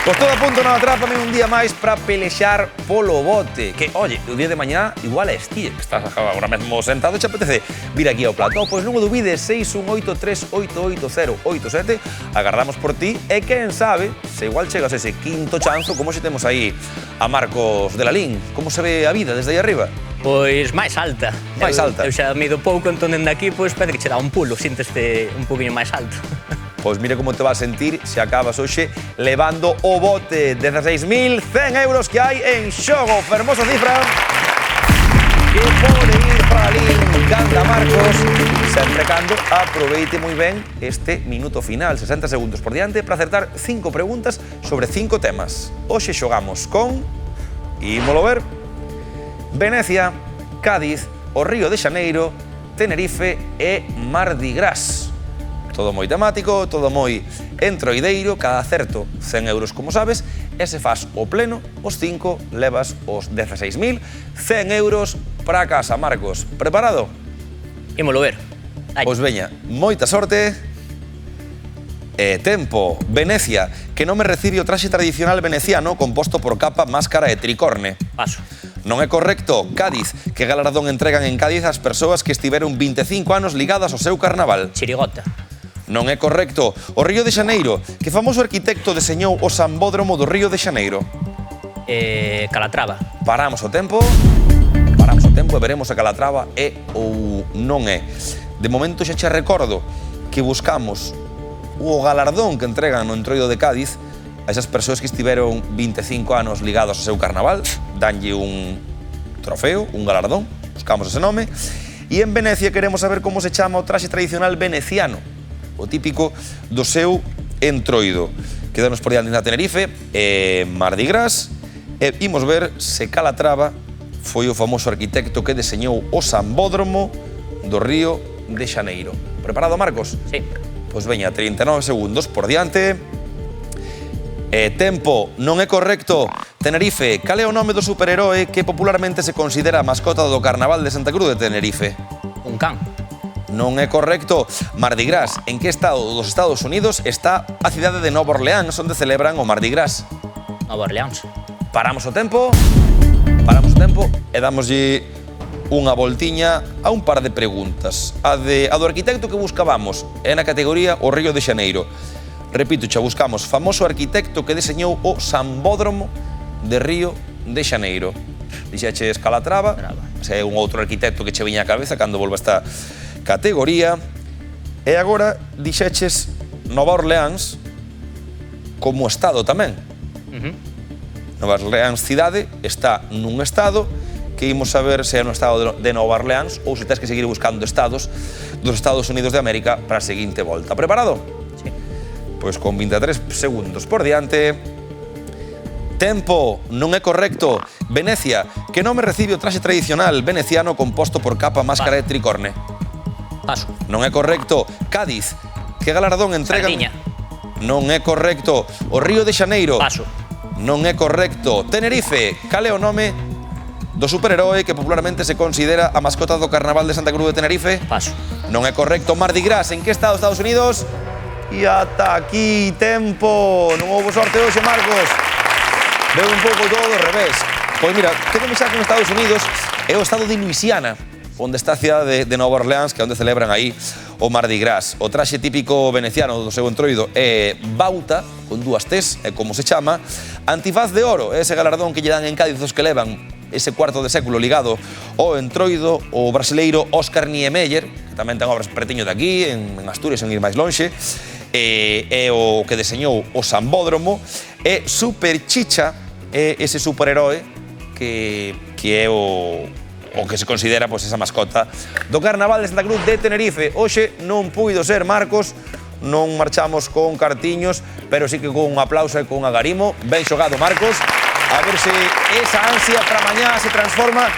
Pois todo a punto no Atrápame un día máis para pelexar polo bote. Que, oye, o día de mañá igual és ti, que estás agora mesmo sentado e te apetece vir aquí ao plató. Pois non o dubides, 618388087. Agardamos por ti e quen sabe, se igual chegas ese quinto chanzo, como se temos aí a Marcos de Lalín. Como se ve a vida desde aí arriba? Pois máis alta. Máis alta. Eu xa mido pouco, entón dende aquí, pois pede que che dá un pulo, sínteste un poquinho máis alto. Pois mire como te vas a sentir se acabas hoxe levando o bote. 16.100 euros que hai en xogo. Fermosa cifra que pode ir para ali canda Marcos, sempre cando aproveite moi ben este minuto final. 60 segundos por diante para acertar 5 preguntas sobre 5 temas. Hoxe xogamos con... Ímolo ver. Venecia, Cádiz, o Río de Xaneiro, Tenerife e Mardi Gras. Todo moi temático, todo moi entroideiro, cada acerto 100 euros, como sabes, e se fas o pleno, os 5, levas os 16.100 euros para casa. Marcos, preparado? Ímolo ver. Pois veña, moita sorte. E tempo. Venecia, que non me recibe o traxe tradicional veneciano composto por capa, máscara e tricorne. Paso. Non é correcto. Cádiz, que galardón entregan en Cádiz ás persoas que estiveron 25 anos ligadas ao seu carnaval. Chirigota. Non é correcto. O Río de Xaneiro, que famoso arquitecto deseñou o Sambódromo do Río de Xaneiro. Calatrava. Paramos o tempo e veremos se Calatrava é ou non é. De momento xa che recordo que buscamos o galardón que entregan no Entroido de Cádiz a esas persoas que estiveron 25 anos ligados ao seu carnaval, danlle un trofeo, un galardón, buscamos ese nome, e en Venecia queremos saber como se chama o traxe tradicional veneciano, o típico do seu entroido. Quedamos por diante na Tenerife e Mardi Gras e imos ver se Calatrava foi o famoso arquitecto que deseñou o Sambódromo do Río de Xaneiro. Preparado, Marcos? Sí. Pois veña, 39 segundos por diante. Tempo, non é correcto. Tenerife, cal é o nome do superheroe que popularmente se considera a mascota do Carnaval de Santa Cruz de Tenerife? Un can. Non é correcto. Mardi Gras, en que estado dos Estados Unidos está a cidade de Nova Orleans, onde celebran o Mardi Gras? Nova Orleans. Paramos o tempo e damoslle unha voltiña a un par de preguntas. A do arquitecto que buscábamos é na categoría o Río de Xaneiro. Repito, xa buscamos famoso arquitecto que deseñou o Sambódromo de Río de Xaneiro. Dixeches Calatrava, se é un outro arquitecto que che viña a cabeza cando volva esta categoría. E agora dixeches Nova Orleans como estado tamén. Nova Orleans cidade está nun estado que imos saber se é no estado de Nova Orleans ou se tens que seguir buscando estados dos Estados Unidos de América para a seguinte volta. Preparado? Sí. Pois con 23 segundos por diante. Tempo, non é correcto. Venecia, que non me recibe o traxe tradicional veneciano composto por capa, máscara e tricorne. Paso. Non é correcto. Cádiz, que galardón entregan... Sardiña. Non é correcto. O Río de Xaneiro. Paso. Non é correcto. Tenerife, cal é o nome do superheroe que popularmente se considera a mascota do Carnaval de Santa Cruz de Tenerife? Paso. Non é correcto. Mardi Gras, en que estado Estados Unidos? E ata aquí, tempo. Non houve sorte hoxe, Marcos. Veu un pouco todo ao revés. Pois mira, quero xa con Estados Unidos é o estado de Luisiana, onde está a cidade de Nova Orleans, que é onde celebran aí o Mardi Gras. O traxe típico veneciano do seu entroido é bauta, con dúas T's, é como se chama. Antifaz de oro, ese galardón que lle dan en Cádiz os que levan ese cuarto de século ligado ao entroido, o brasileiro Óscar Niemeyer, que tamén ten obras pretiño de aquí, en Asturias, en ir máis lonxe, é o que deseñou o Sambódromo, e Superchicha é ese superheroe que é o que se considera esa mascota do Carnaval de Santa Cruz de Tenerife. Hoxe non puido ser, Marcos, non marchamos con cartiños, pero sí que con un aplauso e con un agarimo. Ben xogado, Marcos. A ver se esa ansia para mañá se transforma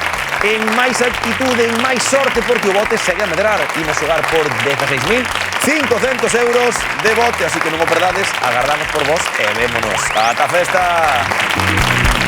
en máis actitude, en máis sorte, porque o bote segue a medrar. Imos xogar por 16.500 euros de bote, así que non o perdades, agardamos por vos e vémonos. Ata festa!